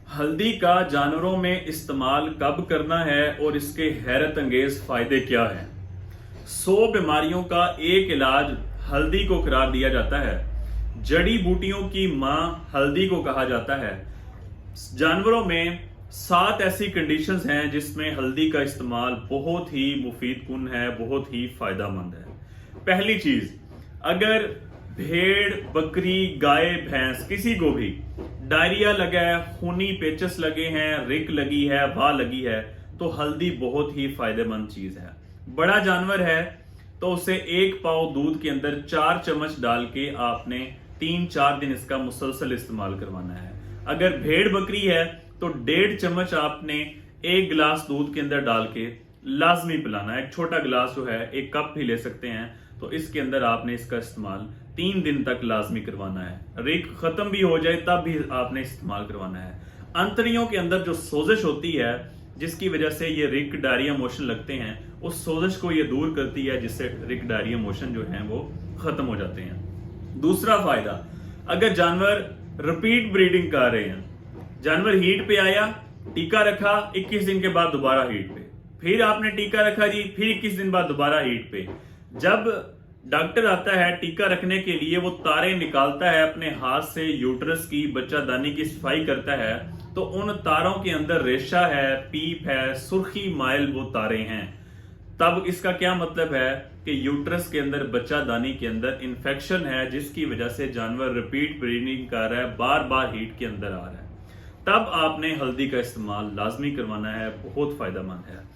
हल्दी का जानवरों में इस्तेमाल कब करना है और इसके हैरत अंगेज फायदे क्या हैं। 100 बीमारियों का एक इलाज हल्दी को करार दिया जाता है। जड़ी बूटियों की मां हल्दी को कहा जाता है। जानवरों में 7 ऐसी कंडीशंस हैं जिसमें हल्दी का इस्तेमाल बहुत ही मुफीद कुन है, बहुत ही फायदेमंद है। पहली चीज, अगर भेड़, बकरी, गाय, भैंस किसी को भी डायरिया लगा है, खूनी पेचस लगे हैं, रिक लगी है, वाह लगी है, तो हल्दी बहुत ही फायदेमंद चीज है। बड़ा जानवर है तो उसे 1 पाव दूध के अंदर 4 चम्मच डाल के आपने 3-4 दिन इसका मुसलसल इस्तेमाल करवाना है। अगर भेड़ बकरी है तो 1.5 चम्मच आपने 1 गिलास दूध के अंदर डाल के लाजमी पिलाना है। एक छोटा गिलास जो है, 1 कप भी ले सकते हैं, तो इसके अंदर आपने इसका इस्तेमाल 3 दिन तक लाजमी करवाना है। रिक खत्म भी हो जाए तब भी आपने इस्तेमाल करवाना है। अंतड़ियों के अंदर जो सोजिश होती है जिसकी वजह से ये रिक डायरिया मोशन लगते हैं, उस सोजिश को ये दूर करती है, जिससे रिक डायरिया मोशन जो है वो खत्म हो जाते हैं। दूसरा फायदा, अगर जानवर रिपीट ब्रीडिंग कर रहे हैं, जानवर हीट पे आया, टीका रखा, 21 दिन के बाद दोबारा हीट पे, फिर आपने टीका रखा जी, फिर 21 दिन बाद दोबारा हीट पे। जब डॉक्टर आता है टीका रखने के लिए, वो तारे निकालता है अपने हाथ से, यूट्रस की, बच्चादानी की सफाई करता है, तो उन तारों के अंदर रेशा है, पीप है, सुर्खी माइल वो तारे हैं। तब इसका क्या मतलब है कि यूट्रस के अंदर, बच्चादानी के अंदर इन्फेक्शन है, जिसकी वजह से जानवर रिपीट ब्रीडिंग कर रहा है, बार बार हीट के अंदर आ रहा है। तब आपने हल्दी का इस्तेमाल लाजमी करवाना है, बहुत फायदेमंद है।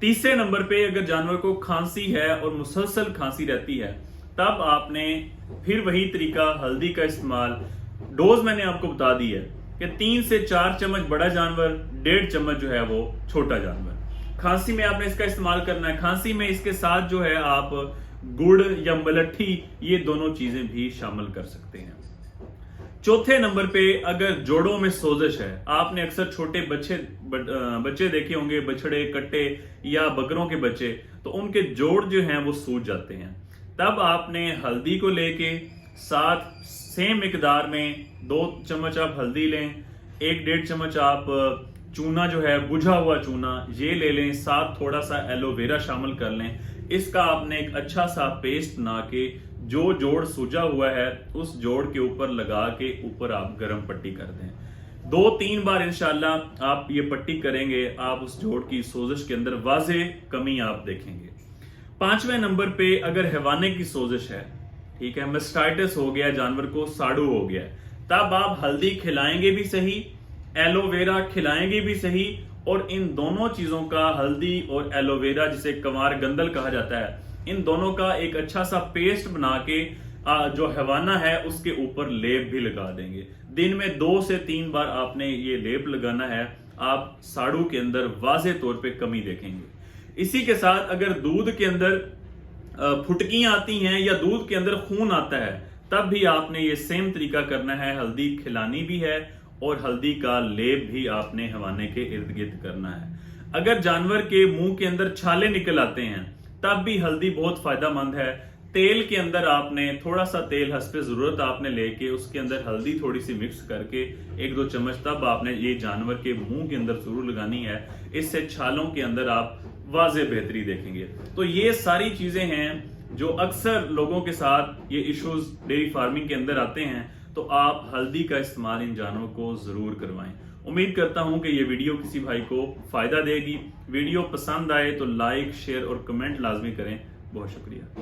तीसरे नंबर पे, अगर जानवर को खांसी है और मुसलसल खांसी रहती है, तब आपने फिर वही तरीका, हल्दी का इस्तेमाल। डोज मैंने आपको बता दी है कि 3 से 4 चम्मच बड़ा जानवर, 1.5 चम्मच जो है वो छोटा जानवर। खांसी में आपने इसका इस्तेमाल करना है। खांसी में इसके साथ जो है आप गुड़ या मलट्ठी, ये दोनों चीजें भी शामिल कर सकते हैं। चौथे नंबर पे, अगर जोड़ों में सोजिश है, आपने अक्सर छोटे बच्चे देखे होंगे, बछड़े, कट्टे या बकरों के बच्चे, तो उनके जोड़ जो हैं वो सूज जाते हैं। तब आपने हल्दी को लेके साथ सेम मिकदार में 2 चम्मच आप हल्दी लें, 1-1.5 चम्मच आप चूना जो है, बुझा हुआ चूना, ये ले लें, साथ थोड़ा सा एलोवेरा शामिल कर लें। इसका आपने एक अच्छा सा पेस्ट बना के जो जोड़ सूजा हुआ है उस जोड़ के ऊपर लगा के ऊपर आप गर्म पट्टी कर दें। 2-3 बार इंशाल्लाह आप ये पट्टी करेंगे, आप उस जोड़ की सोजिश के अंदर वाज़े कमी आप देखेंगे। 5वें नंबर पे, अगर हैवाने की सोजिश है, ठीक है, मेस्टाइटिस हो गया, जानवर को साड़ू हो गया, तब आप हल्दी खिलाएंगे भी सही, एलोवेरा खिलाएंगे भी सही, और इन दोनों चीजों का, हल्दी और एलोवेरा जिसे कंवार गंदल कहा जाता है, इन दोनों का एक अच्छा सा पेस्ट बना के जो हैवाना है उसके ऊपर लेप भी लगा देंगे। दिन में 2 से 3 बार आपने ये लेप लगाना है। आप साड़ू के अंदर वाज़े तौर पे कमी देखेंगे। इसी के साथ अगर दूध के अंदर फुटकियां आती हैं या दूध के अंदर खून आता है, तब भी आपने ये सेम तरीका करना है। हल्दी खिलानी भी है और हल्दी का लेप भी आपने हवाने के इर्द गिर्द करना है। अगर जानवर के मुंह के अंदर छाले निकल आते हैं, तब भी हल्दी बहुत फायदेमंद है। तेल के अंदर आपने थोड़ा सा तेल हस्बे जरूरत आपने लेके उसके अंदर हल्दी थोड़ी सी मिक्स करके 1-2 चम्मच तब आपने ये जानवर के मुंह के अंदर जरूर लगानी है। इससे छालों के अंदर आप वाज़े बेहतरी देखेंगे। तो ये सारी चीजें हैं जो अक्सर लोगों के साथ ये इश्यूज डेयरी फार्मिंग के अंदर आते हैं, तो आप हल्दी का इस्तेमाल इन जानवरों को जरूर करवाएं। उम्मीद करता हूं कि ये वीडियो किसी भाई को फायदा देगी। वीडियो पसंद आए तो लाइक, शेयर और कमेंट लाजमी करें। बहुत शुक्रिया।